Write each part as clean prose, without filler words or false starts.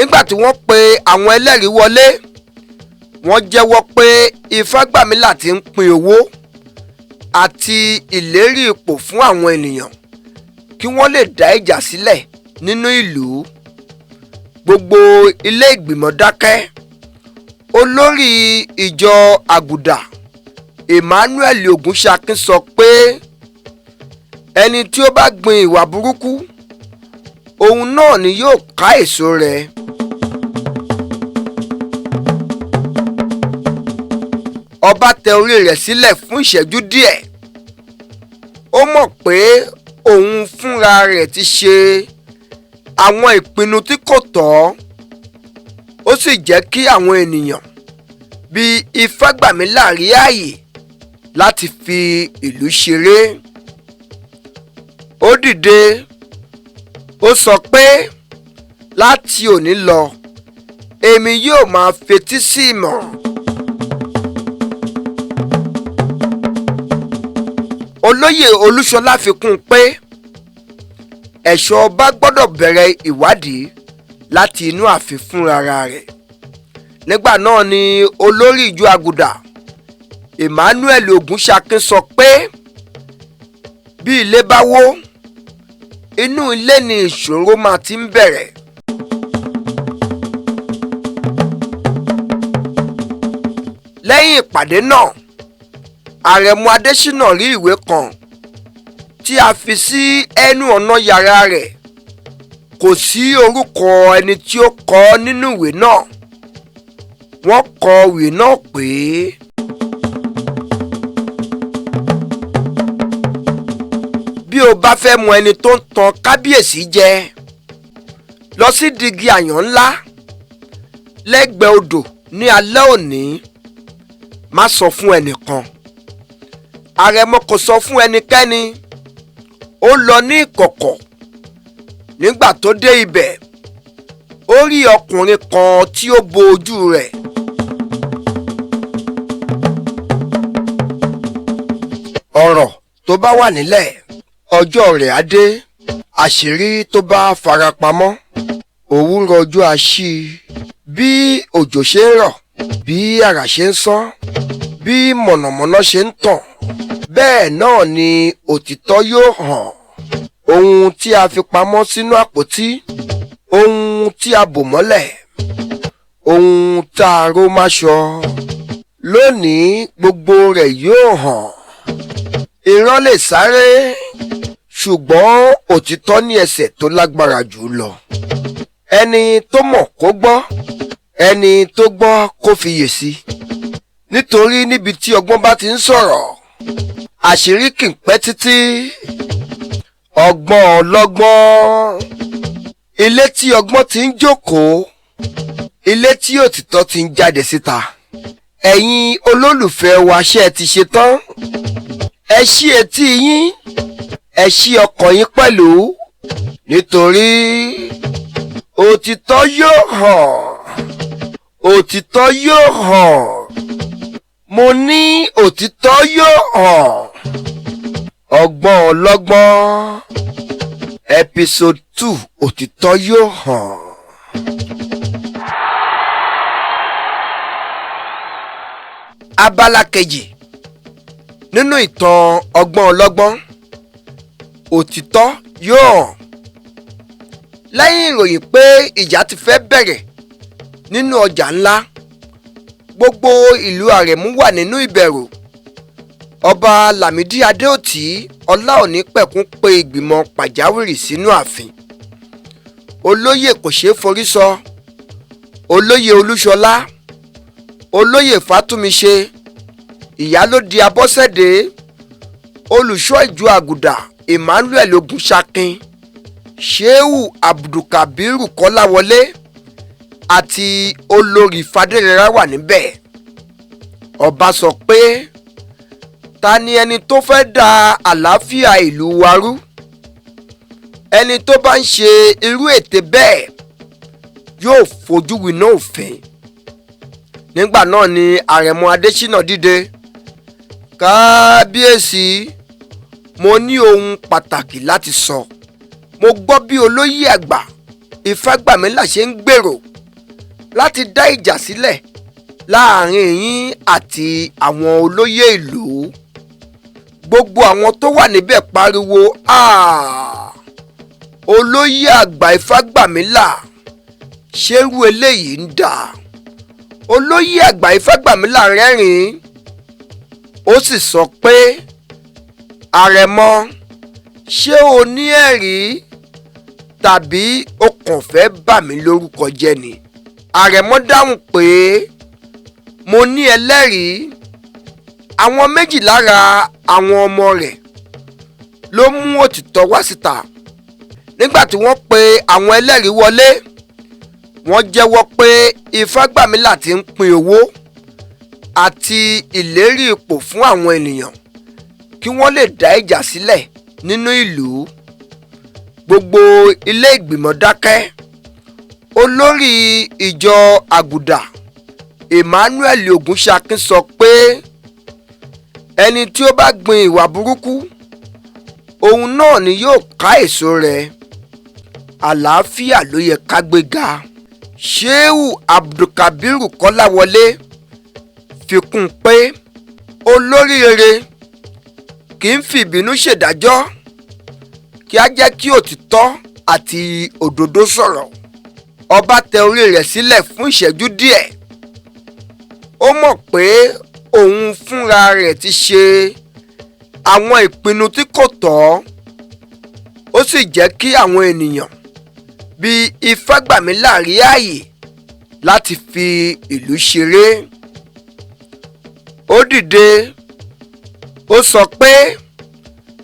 nígbà tí wọ́n pe àwọn ẹlẹ́rìí wọlé wọ́n jẹ́wọ́ pé Ifágbàmílà ti ń pín owó àti ìlérí ipò fún àwọn ènìyàn kí wọ́n lè dá ìjà sílẹ̀ nínú ìlú. Gbogbo ilé ìgbìmọ̀ dákẹ́. Olórí ìjọ àgùdà Emmanuel Ogunṣakin sọ pé ẹni tí ó bá gbin ìwà burúkú òun náà ni yóò ká èso rẹ̀. Ọba tẹ orí rẹ̀ sílẹ̀ fún ìṣẹ́jú díẹ̀. Ó mọ̀ pé òun fúnra rẹ̀ ti ṣe àwọn ìpinnu tí kò tọ́. Ó sì jẹ́ kí àwọn ènìyàn bíi Ifágbàmílà rí ààyè láti fi ìlú ṣeré. Ó dìde. Ó sọ pé láti òní lọ èmi yóò máa fetí sí ìmọ̀ràn. Olóyè Olúṣọlá fi kún un pé ẹ̀ṣọ́ ọba gbọ́dọ̀ bẹ̀rẹ̀ ìwádìí láti inú ààfin fúnra rẹ̀. Nígbà náà ni olórí ìjọ àgùdà Emmanuel Ogunṣakin sọ pé bí ilé bá wó inú ilé ni ìṣòro máa ti ń bẹ̀rẹ̀. Lẹ́yìn ìpàdé náà Àrẹ̀mú Adésínà rí ìwé kan tí a fi sí ẹnu ọ̀nà yàrá rẹ̀. Kò sí orúkọ ẹni tí ó kọ nínú ìwé náà. Wọ́n kọ ìwé náà pé bí o bá fẹ́ mọ ẹni tó ń tan kábíyèsí jẹ lọ sí dígí àyàn ńlá lẹ́gbẹ̀ẹ́ odò ní alẹ́ òní. Má sọ fún ẹnìkan. Àrẹ̀mọ kò sọ fún ẹnikẹ́ni. Ó lọ ní ìkọ̀kọ̀. Nígbà tó dé ibẹ̀ ó rí ọkùnrin kan tí ó bo ojú rẹ̀. Ọ̀rọ̀ tó bá wà nílẹ̀ ọjọ́ rẹ̀ á dé. Àṣírí tó bá farapamọ́ òwúrọ̀ ọjọ́ àṣì. Bí òjò ṣe ń rọ̀, bí àrà ṣe ń sán, bí mọ̀nàmọ́ná ṣe ń tàn, bẹ́ẹ̀ náà ni òtítọ́ yóò hàn. Ohun tí a fi pamọ́ sínú àpótí, ohun tí a bò mọ́lẹ̀, ohun tá a ró máṣọ, lónìí gbogbo rẹ̀ yóò hàn. Irọ́ lè sáré ṣùgbọ́n òtítọ́ ní ẹsẹ̀ tó lágbára jù lọ. Ẹni tó mọ̀ kó gbọ́, ẹni tó gbọ́ kó fiyè sí. Nítorí níbi tí ọgbọ́n bá ti ń sọ̀rọ̀ àṣírí kì í pẹ́ títí. Ọgbọ́n ọlọ́gbọ́n. Ilé tí ọgbọ́n ti ń jókòó, ilé tí òtítọ́ ti ń jáde síta. Ẹ̀yin olólùfẹ́ wa ṣé ẹ ti ṣe tán? Ẹ ṣí etí yín, ẹ ṣí ọkàn yín pẹ̀lú, nítorí òtítọ́ yóò hàn. Òtítọ́ yóò hàn. Mo ní òtítọ́ yóò hàn. Ọgbọ́n ọlọ́gbọ́n episode 2 òtítọ́ yóò hàn. Abala kejì nínú ìtàn ọgbọ́n ọlọ́gbọ́n òtítọ́ yóò hàn. Lẹ́yìn ìròyìn pé ìjà ti fẹ́ bẹ̀rẹ̀ nínú ọjà ńlá, gbogbo ìlú Àrẹ̀mú wà nínú ìbẹ̀rù. Ọba Lámídì Adéòtí Ọláònípẹ̀kún pe ìgbìmọ̀ pàjáwìrì sínú ààfin. Olóyè kò ṣeé forí sọ, olóyè Olúṣọlá, olóyè Fátúnmiṣe, ìyálóde Abọ́sẹ̀dé, olùṣọ́ ìjọ àgùdà Emmanuel Ogunṣakin, Ṣéhù Abdulkabiru Kọ́láwọlé àti olórí Fadérẹrà wà níbẹ̀. Ọba sọ pé ta ni ẹni tó fẹ́ da àlàáfíà ìlú wa rú? Ẹni tó bá ń ṣe irú ète bẹ́ẹ̀ yóò fojú winá òfin. Nígbà náà ni Àrẹ̀mú Adésínà dìde. Kábíyèsí, mo ní ohun pàtàkì láti sọ. Mo gbọ́ bí olóyè àgbà Ifágbàmílà ṣe ń gbèrò láti dá ìjà sílẹ̀ láàrin yín àti àwọn olóyè ìlú. Gbogbo àwọn tó wà níbẹ̀ pariwo olóyè àgbà Ifágbàmílà, ṣérú eléyìí ń dà? Olóyè àgbà Ifágbàmílà rẹ́rìn-ín, ó sì sọ pé àrẹ̀mọ, ṣé o ní ẹ̀rí tàbí o kàn fẹ́ bà mí lórúkọ jẹ́ ni? Àrẹ̀mọ dáhùn pé mo ní ẹlẹ́rìí. Àwọn méjì lára àwọn ọmọ rẹ̀ ló mú òtítọ́ wá síta. Nígbà tí wọ́n pe àwọn ẹlẹ́rìí wọlé, wọ́n jẹ́wọ́ pé Ifágbàmílà ti ń pín owó àti ìlérí ipò fún àwọn ènìyàn kí wọ́n lè dá ìjà sílẹ̀ nínú ìlú. Gbogbo ilé ìgbìmọ̀ dákẹ́. Olórí ìjọ àgùdà Emmanuel Ogunṣakin sọ pé ẹni tí ó bá gbin ìwà burúkú, òun náà ni yóò ká èso rẹ̀. Àlàáfíà ló yẹ ká gbéga. Shehu Abdulkabiru Kọ́láwọlé fi kún un pé olórí rere kì í fi ìbínú ṣèdájọ́, kí á jẹ́ kí òtítọ́ àti òdodo sọ̀rọ̀. Ọba tẹ orí rẹ̀ sílẹ̀ fún ìṣẹ́jú díẹ̀. Ó mọ̀ pé òun fúnra rẹ̀ ti ṣe àwọn ìpinnu tí kò tọ́. Ó sì jẹ́ kí àwọn ènìyàn bíi Ifágbàmílà rí ààyè láti fi ìlú ṣeré. Ó dìde, ó sọ pé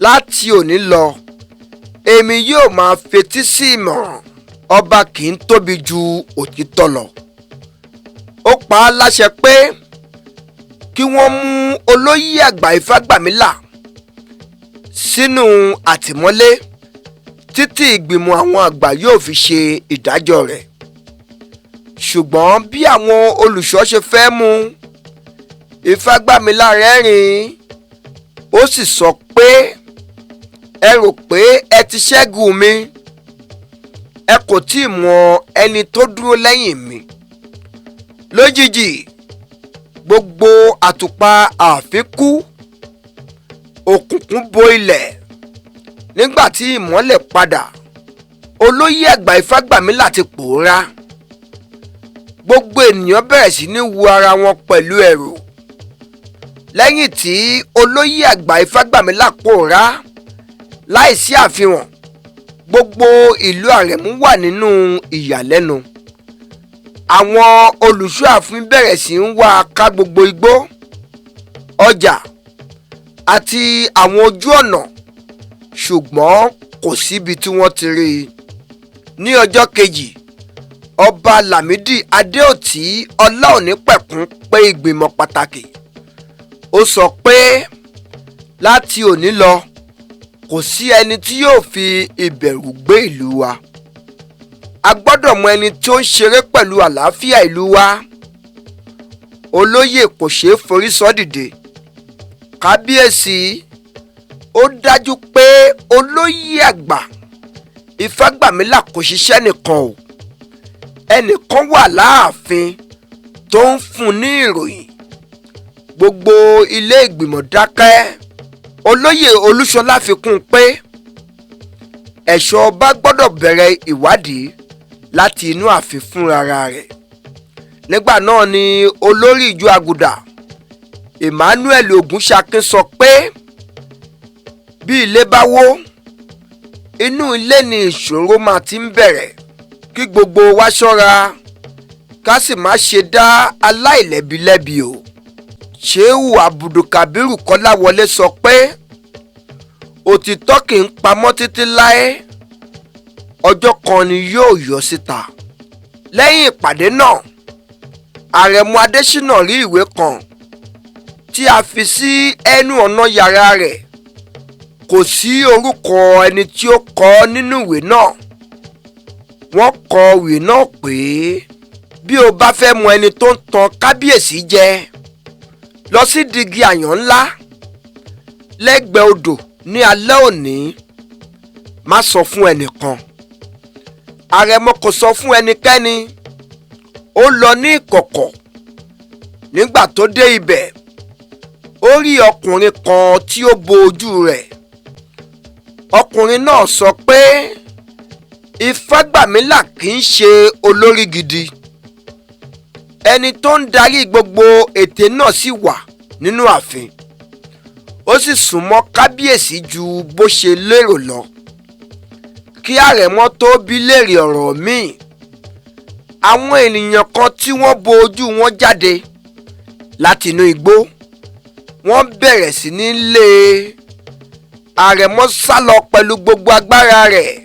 láti òní lọ èmi yóò máa fetí sí ìmọ̀ràn. Ọba kì í tóbi ju òtítọ́ lọ. Ó pa á láṣẹ pé kí wọ́n mú olóyè àgbà Ifágbàmílà sínú àtìmọ́lé títí ìgbìmọ̀ àwọn àgbà yóò fi ṣe ìdájọ́ rẹ̀. Ṣùgbọ́n bí àwọn olùṣọ́ ṣe fẹ́ mú, Ifágbàmílà rẹ́rìn-ín, ó sì sọ pé ẹ rò pé ẹ ti ṣẹ́gun mi, ẹ kò tí ì mọ ẹni tó dúró lẹ́yìn mi. Lójijì gbogbo àtùpà ààfin kú, òkùnkùn bo ilẹ̀. Nígbà tí ìmọ́lẹ̀ padà, olóyè àgbà Ifágbàmílà ti pòórá. Gbogbo ènìyàn bẹ̀rẹ̀ sí ní wo ara wọn pẹ̀lú ẹ̀rù. Lẹ́yìn tí olóyè àgbà Ifágbàmílà pòórá láìsí àfihàn, gbogbo ìlú Àrẹ̀mú wà nínú ìyàlẹ́nu. Àwọn olùṣọ́ ààfin bẹ̀rẹ̀ sí ń wá ká gbogbo igbó, ọjà àti àwọn ojú ọ̀nà, ṣùgbọ́n kò síbi tí wọ́n ti rí i. Ní ọjọ́ kejì, ọba Lámídì Adéòtí Ọláònípẹ̀kún pé ìgbìmọ̀ pàtàkì. Ó sọ pé láti òní lọ kò sí ẹni tí yóò fi ìbẹ̀rù gbé ìlú wa. A gbọ́dọ̀ mọ ẹni tí ó ń ṣeré pẹ̀lú àlàáfíà ìlú wa. Olóyè kò ṣeé forí sọ dìde. Kábíyèsí, ó dájú pé olóyè àgbà Ifágbàmílà kò ṣiṣẹ́ nìkan o. Ẹnìkan wà láàfin tó ń fún ní ìròyìn. Gbogbo ilé ìgbìmọ̀ dákẹ́. Olóyè Olúṣọlá fi kún un pé ẹ̀ṣọ́ ọba gbọ́dọ̀ bẹ̀rẹ̀ ìwádìí láti inú ààfin fúnra rẹ̀. Nígbà náà ni olórí ìjọ àgùdà Emmanuel Ogunṣakin sọ pé bí ilé bá wó, inú ilé ni ìṣòro máa ti ń bẹ̀rẹ̀. Kí gbogbo wa ṣọ́ra ká sì má ṣe dá aláìlẹ́bi lẹ́bi o. Shehu Abdulkabiru Kọ́láwọlé sọ pé òtítọ́ kì í pamọ́ títí láé, ọjọ́ kan ni yóò yọ síta. Lẹ́yìn ìpàdé náà, Àrẹ̀mú Adésínà rí ìwé kan tí a fi sí ẹnu ọ̀nà yàrá rẹ̀. Kò sí orúkọ ẹni tí ó kọ nínú ìwé náà. Wọ́n kọ ìwé náà pé bí o bá fẹ́ mọ ẹni tó ń tan kábíyèsí jẹ, lọ sí dígí àyàn ńlá lẹ́gbẹ̀ẹ́ odò ní alẹ́ òní. Má sọ fún ẹnìkan. Àrẹ̀mọ kò sọ fún ẹnikẹ́ni. ó lọ ní ìkọ̀kọ̀. Nígbà tó dé ibẹ̀, ó rí ọkùnrin kan tí ó bo ojú rẹ̀. Ọkùnrin náà sọ pé Ifágbàmílà kì í ṣe olórí gidi. Ẹni tó ń darí gbogbo ète náà sì wà nínú ààfin. Ó sì súnmọ́ kábíyèsí ju bó ṣe lérò lọ. Kí àrẹ̀mọ tó bi léèrè ọ̀rọ̀ míì, àwọn ènìyàn kan tí wọ́n bo ojú wọn jáde láti inú igbó. Wọ́n bẹ̀rẹ̀ sí ní lé àrẹ̀mọ sálọ pẹ̀lú gbogbo agbára rẹ̀.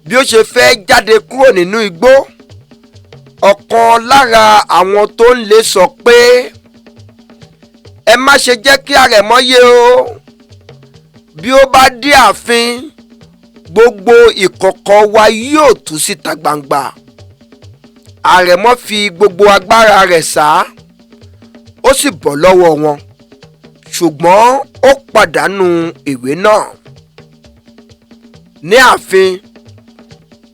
Bí ó ṣe fẹ́ jáde kúrò nínú igbó, ọ̀kan lára àwọn tó ń lé sọ pé, ẹ má ṣe jẹ́ kí àrẹ̀mọ yé o. Bí ó bá dé ààfin, gbogbo ìkọ̀kọ̀ wa yóò tú síta gbangba. Àrẹ̀mọ fi gbogbo agbára rẹ̀ sá, ó sì bọ́ lọ́wọ́ wọn, ṣùgbọ́n ó pàdánù ìwé náà. Ní ààfin,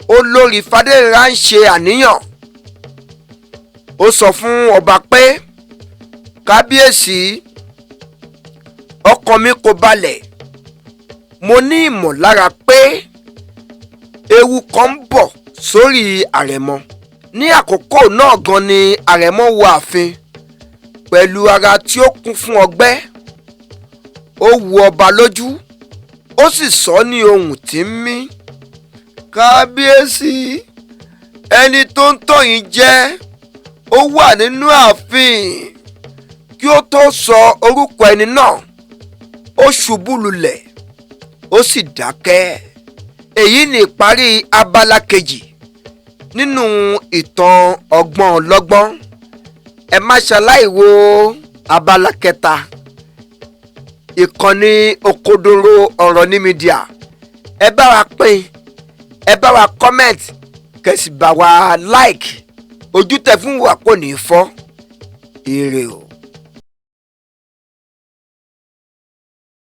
olórí Fadérera ń ṣe àníyàn. Ó sọ fún ọba pé, kábíyèsí, ọkàn mi kò balẹ̀. Mo ní ìmọ̀lára pé ewu kan ń bọ̀ sórí àrẹ̀mọ. Ní àkókò náà gan ni àrẹ̀mọ wọ ààfin pẹ̀lú ara tí ó kún fún ọgbẹ́. Ó wu ọba lójú, ó sì sọ ní ohùn tí ń mí, kábíyèsí, ẹni tó ń tàn yín jẹ, ó wà nínú ààfin. Kí ó tó sọ orúkọ ẹni náà, ó ṣubú lulẹ̀, ó sì dákẹ́. Èyí ni ìparí abala kejì nínú ìtàn Ọgbọ́n Ọlọ́gbọ́n. Ẹ má ṣaláì wo abala kẹta. Ìkànnì Òkodoro Ọ̀rọ̀ ní Mídíà. Ẹ bá wa pín, ẹ bá wa comment, kẹ̀sì bá wa like. Ojú tẹ fún wa kò ní fọ́. Ire o.